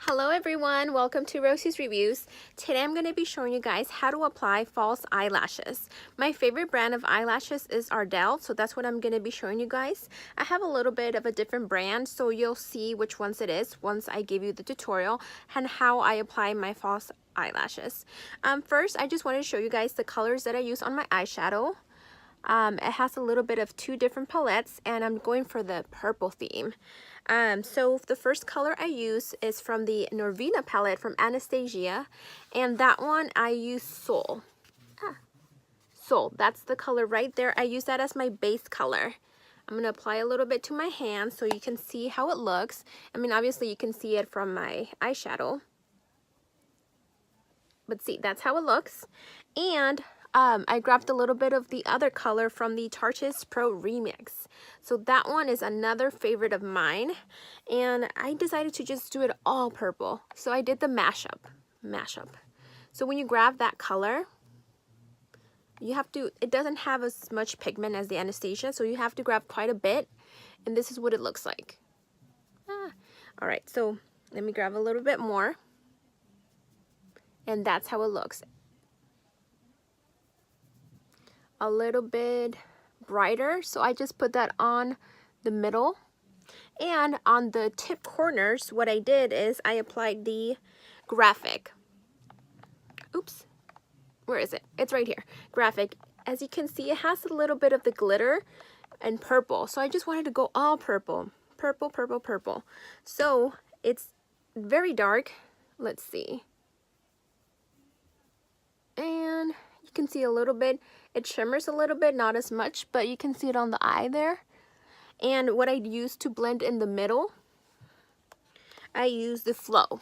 Hello everyone, welcome to Rosie's Reviews. Today I'm going to be showing you guys how to apply false eyelashes. My favorite brand of eyelashes is Ardell, so that's what I'm going to be showing you guys. I have a little bit of a different brand, so you'll see which ones it is once I give you the tutorial and how I apply my false eyelashes. First, I just wanted to show you guys the colors that I use on my eyeshadow. It has a little bit of two different palettes, and I'm going for the purple theme. So the first color I use is from the Norvina palette from Anastasia, and that one I use Soul. Soul, that's the color right there. I use that as my base color. I'm going to apply a little bit to my hand so you can see how it looks. I mean, obviously you can see it from my eyeshadow. But see, that's how it looks. And I grabbed a little bit of the other color from the Tarte's Pro Remix. So that one is another favorite of mine. And I decided to just do it all purple. So I did the mashup. So when you grab that color, you have to, it doesn't have as much pigment as the Anastasia, so you have to grab quite a bit. And this is what it looks like. All right, so let me grab a little bit more. And that's how it looks. A little bit brighter, so I just put that on the middle, and on the tip corners what I did is I applied the graphic. Oops, where is it? It's right here. Graphic. As you can see, it has a little bit of the glitter and purple, so I just wanted to go all purple. Purple. So it's very dark. Let's see, and you can see a little bit. It shimmers a little bit, not as much, but you can see it on the eye there. And what I used to blend in the middle, I use the Flow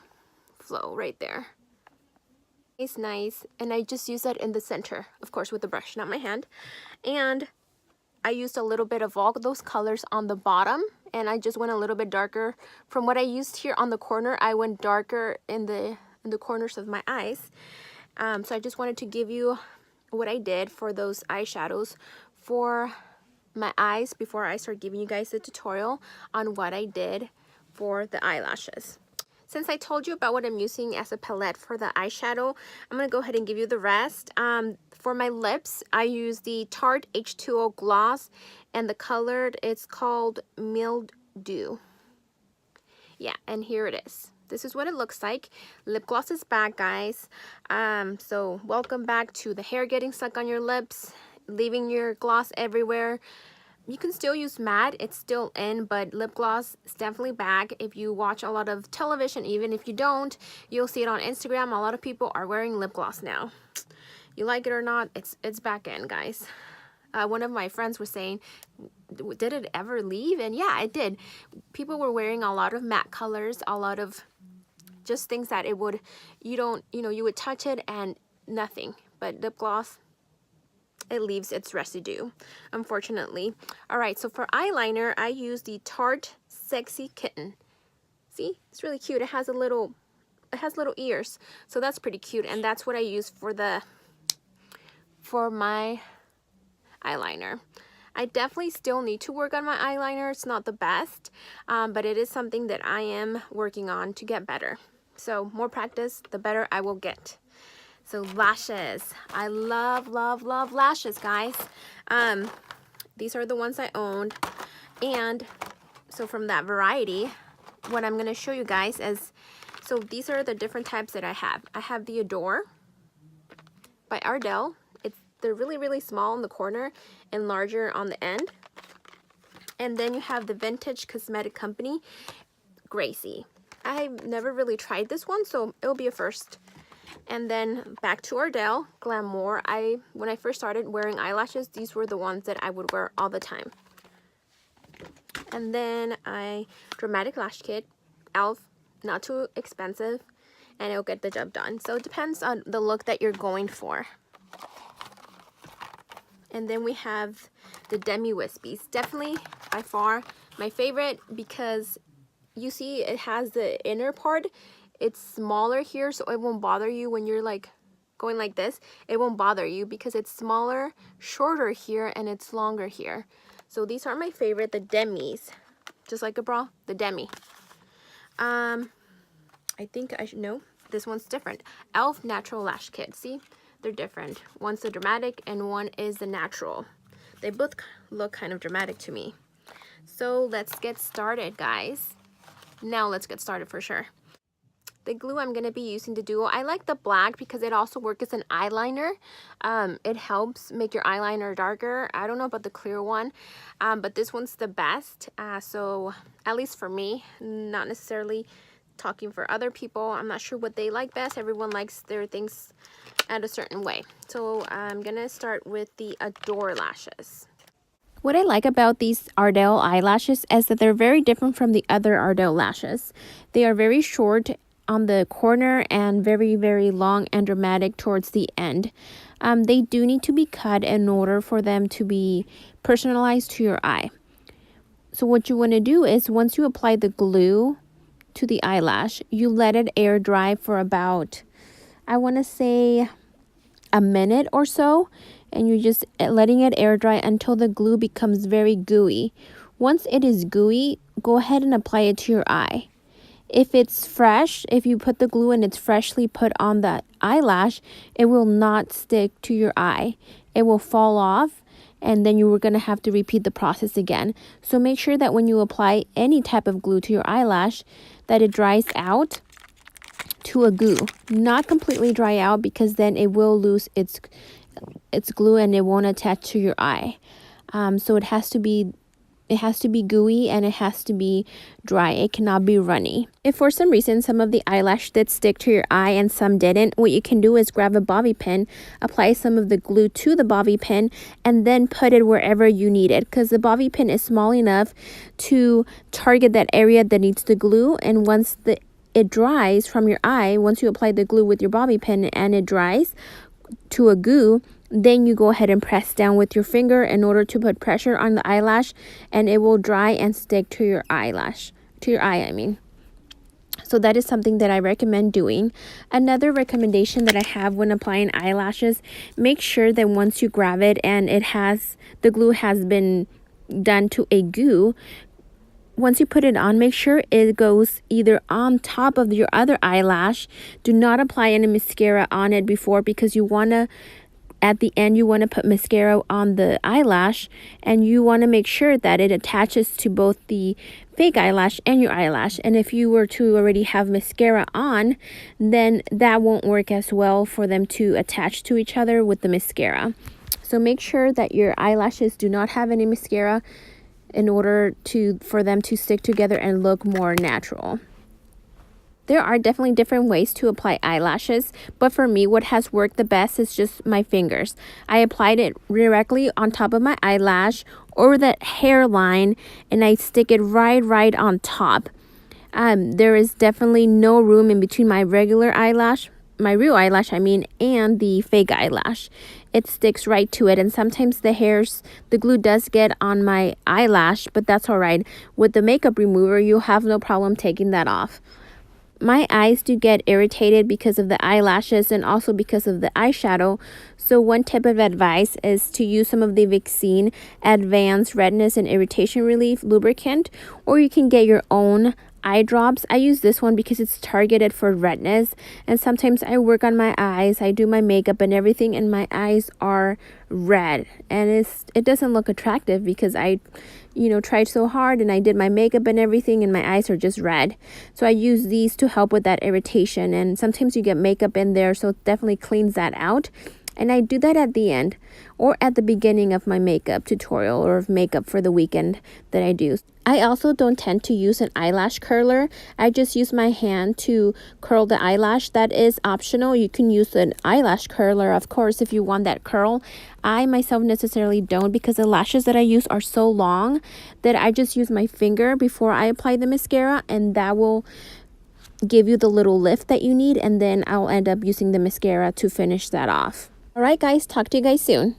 right there. It's nice, and I just use that in the center, of course with the brush, not my hand. And I used a little bit of all those colors on the bottom, and I just went a little bit darker. From what I used here on the corner, I went darker in the corners of my eyes. So I just wanted to give you what I did for those eyeshadows for my eyes before I start giving you guys the tutorial on what I did for the eyelashes. Since I told you about what I'm using as a palette for the eyeshadow, I'm going to go ahead and give you the rest. For my lips, I use the Tarte H2O Gloss, and the color, it's called Mildew. Yeah, and here it is. This is what it looks like. Lip gloss is back, guys. So welcome back to the hair getting stuck on your lips, leaving your gloss everywhere. You can still use matte, it's still in, but lip gloss is definitely back. If you watch a lot of television, even if you don't, you'll see it on Instagram. A lot of people are wearing lip gloss now. You like it or not, it's back in, guys. One of my friends was saying, did it ever leave? And yeah, it did. People were wearing a lot of matte colors, a lot of just things that it would, you would touch it and nothing. But lip gloss, it leaves its residue, unfortunately. All right, so for eyeliner, I use the Tarte Sexy Kitten. See, it's really cute. It has little ears, so that's pretty cute. And that's what I use for my eyeliner. I definitely still need to work on my eyeliner. It's not the best, but it is something that I am working on to get better. So more practice, the better I will get. So lashes. I love lashes, guys. These are the ones I owned. And so from that variety, what I'm going to show you guys is, so these are the different types that I have. I have the Adore by Ardell. They're really small in the corner and larger on the end. And then you have the Vintage Cosmetic Company Gracie. I've never really tried this one, so it'll be a first. And then back to Ardell Glamour. When I first started wearing eyelashes, these were the ones that I would wear all the time. And then Dramatic Lash Kit, e.l.f., not too expensive, and it'll get the job done. So it depends on the look that you're going for. And then we have the Demi Wispies. Definitely, by far, my favorite, because you see it has the inner part. It's smaller here, so it won't bother you when you're like going like this. It won't bother you because it's smaller, shorter here, and it's longer here. So these are my favorite, the Demis. Just like a bra, the Demi. I think I should know. This one's different. e.l.f. Natural Lash Kit. See? They're different. One's the dramatic and one is the natural. They both look kind of dramatic to me. So let's get started, guys. Now let's get started for sure. The glue I'm going to be using the Duo. I like the black because it also works as an eyeliner. It helps make your eyeliner darker. I don't know about the clear one, but this one's the best. So at least for me, not necessarily talking for other people. I'm not sure what they like best. Everyone likes their things at a certain way. So I'm going to start with the Adore lashes. What I like about these Ardell eyelashes is that they're very different from the other Ardell lashes. They are very short on the corner and very, very long and dramatic towards the end. They do need to be cut in order for them to be personalized to your eye. So what you want to do is once you apply the glue to the eyelash, you let it air dry for about, I want to say, a minute or so, and you're just letting it air dry until the glue becomes very gooey. Once it is gooey, go ahead and apply it to your eye. If it's fresh, if you put the glue and it's freshly put on the eyelash, it will not stick to your eye. It will fall off, and then you were going to have to repeat the process again. So make sure that when you apply any type of glue to your eyelash, that it dries out to a goo. Not completely dry out, because then it will lose its glue and it won't attach to your eye. So it has to be gooey and it has to be dry. It cannot be runny. If for some reason some of the eyelash did stick to your eye and some didn't, what you can do is grab a bobby pin, apply some of the glue to the bobby pin, and then put it wherever you need it, because the bobby pin is small enough to target that area that needs the glue. And once it dries from your eye, once you apply the glue with your bobby pin and it dries to a goo, then you go ahead and press down with your finger in order to put pressure on the eyelash, and it will dry and stick to your eyelash, to your eye, I mean. So that is something that I recommend doing. Another recommendation that I have when applying eyelashes, make sure that once you grab it and the glue has been done to a goo, once you put it on, make sure it goes either on top of your other eyelash. Do not apply any mascara on it before, because you want to, at the end, you want to put mascara on the eyelash, and you want to make sure that it attaches to both the fake eyelash and your eyelash. And if you were to already have mascara on, then that won't work as well for them to attach to each other with the mascara. So make sure that your eyelashes do not have any mascara in order for them to stick together and look more natural. There are definitely different ways to apply eyelashes, but for me, what has worked the best is just my fingers. I applied it directly on top of my eyelash or that hairline, and I stick it right on top. There is definitely no room in between my regular eyelash, my real eyelash, and the fake eyelash. It sticks right to it, and sometimes the glue does get on my eyelash, but that's all right. With the makeup remover, you'll have no problem taking that off. My eyes do get irritated because of the eyelashes and also because of the eyeshadow. So one tip of advice is to use some of the Vicine Advanced Redness and Irritation Relief lubricant, or you can get your own eye drops. I use this one because it's targeted for redness, and sometimes I work on my eyes, I do my makeup and everything, and my eyes are red, and it doesn't look attractive because I tried so hard and I did my makeup and everything, and my eyes are just red. So I use these to help with that irritation, and sometimes you get makeup in there, so it definitely cleans that out. And I do that at the end or at the beginning of my makeup tutorial or of makeup for the weekend that I do. I also don't tend to use an eyelash curler. I just use my hand to curl the eyelash. That is optional. You can use an eyelash curler, of course, if you want that curl. I myself necessarily don't, because the lashes that I use are so long that I just use my finger before I apply the mascara, and that will give you the little lift that you need, and then I'll end up using the mascara to finish that off. All right, guys, talk to you guys soon.